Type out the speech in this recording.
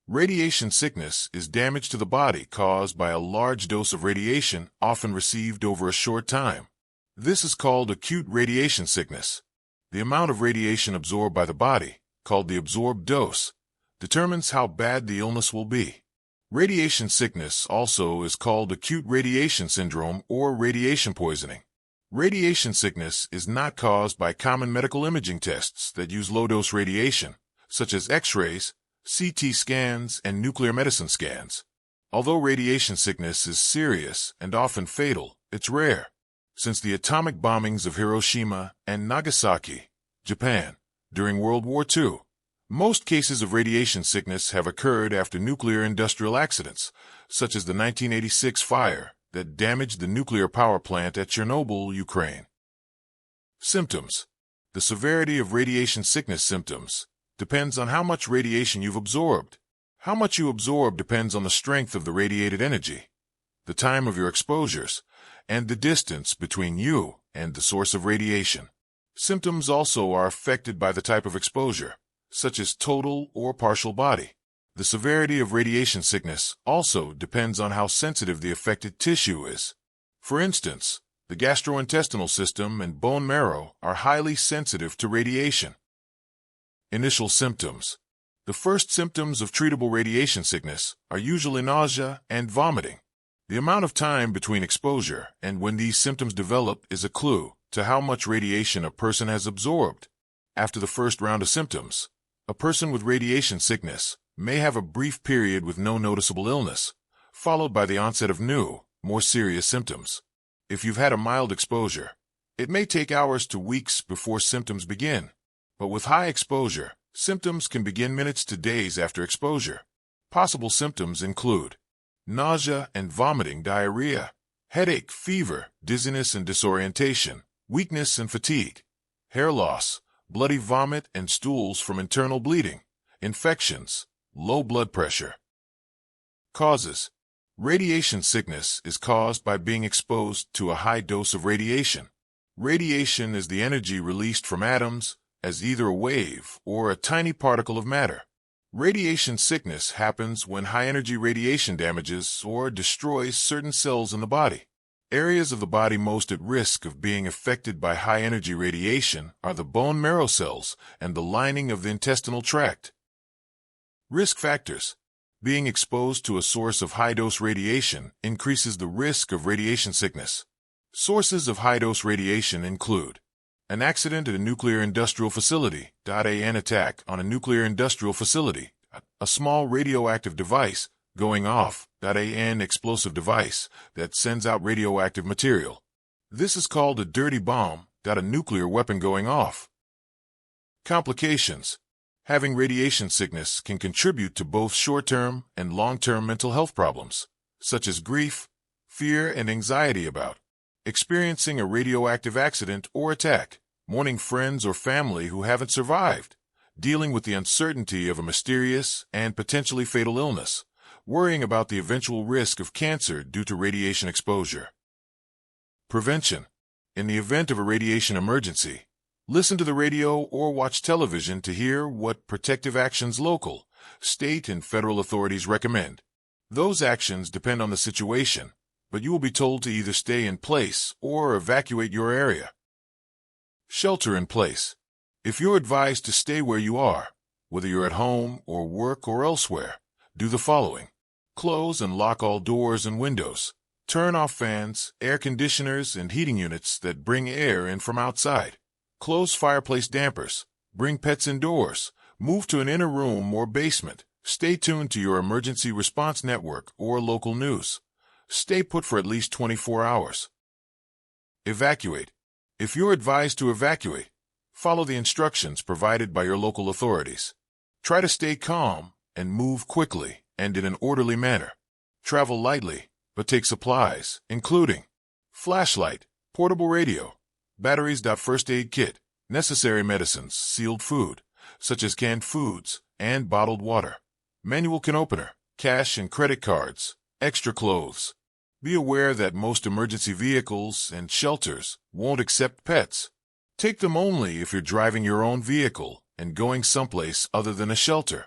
Radiation sickness is damage to the body caused by a large dose of radiation, often received over a short time. This is called acute radiation sickness. The amount of radiation absorbed by the body, called the absorbed dose, determines how bad the illness will be. Radiation sickness also is called acute radiation syndrome or radiation poisoning. Radiation sickness is not caused by common medical imaging tests that use low-dose radiation, such as X-rays, CT scans, and nuclear medicine scans. Although radiation sickness is serious and often fatal, it's rare. Since the atomic bombings of Hiroshima and Nagasaki, Japan, during World War II, most cases of radiation sickness have occurred after nuclear industrial accidents, such as the 1986 fire that damaged the nuclear power plant at Chernobyl, Ukraine. Symptoms. The severity of radiation sickness symptoms depends on how much radiation you've absorbed. How much you absorb depends on the strength of the radiated energy, the time of your exposures, and the distance between you and the source of radiation. Symptoms also are affected by the type of exposure, such as total or partial body. The severity of radiation sickness also depends on how sensitive the affected tissue is. For instance, the gastrointestinal system and bone marrow are highly sensitive to radiation. Initial symptoms. The first symptoms of treatable radiation sickness are usually nausea and vomiting. The amount of time between exposure and when these symptoms develop is a clue to how much radiation a person has absorbed. After the first round of symptoms, a person with radiation sickness may have a brief period with no noticeable illness, followed by the onset of new, more serious symptoms. If you've had a mild exposure, it may take hours to weeks before symptoms begin. But with high exposure, symptoms can begin minutes to days after exposure. Possible symptoms include nausea and vomiting, diarrhea, headache, fever, dizziness and disorientation, weakness and fatigue, hair loss, bloody vomit and stools from internal bleeding, infections, low blood pressure. Causes. Radiation sickness is caused by being exposed to a high dose of radiation. Radiation is the energy released from atoms as either a wave or a tiny particle of matter. Radiation sickness happens when high-energy radiation damages or destroys certain cells in the body. Areas of the body most at risk of being affected by high-energy radiation are the bone marrow cells and the lining of the intestinal tract. Risk factors. Being exposed to a source of high-dose radiation increases the risk of radiation sickness. Sources of high-dose radiation include an accident at a nuclear industrial facility, an attack on a nuclear industrial facility, a small radioactive device going off, an explosive device that sends out radioactive material. This is called a dirty bomb, a nuclear weapon going off. Complications. Having radiation sickness can contribute to both short-term and long-term mental health problems, such as grief, fear, and anxiety about experiencing a radioactive accident or attack, mourning friends or family who haven't survived, dealing with the uncertainty of a mysterious and potentially fatal illness, worrying about the eventual risk of cancer due to radiation exposure. Prevention. In the event of a radiation emergency, listen to the radio or watch television to hear what protective actions local, state, and federal authorities recommend. Those actions depend on the situation, but you will be told to either stay in place or evacuate your area. Shelter in place. If you're advised to stay where you are, whether you're at home or work or elsewhere, do the following. Close and lock all doors and windows. Turn off fans, air conditioners, and heating units that bring air in from outside. Close fireplace dampers. Bring pets indoors. Move to an inner room or basement. Stay tuned to your emergency response network or local news. Stay put for at least 24 hours. Evacuate. If you're advised to evacuate, follow the instructions provided by your local authorities. Try to stay calm and move quickly and in an orderly manner. Travel lightly, but take supplies, including flashlight, portable radio, batteries, first aid kit, necessary medicines, sealed food, such as canned foods, and bottled water, manual can opener, cash and credit cards, extra clothes. Be aware that most emergency vehicles and shelters won't accept pets. Take them only if you're driving your own vehicle and going someplace other than a shelter.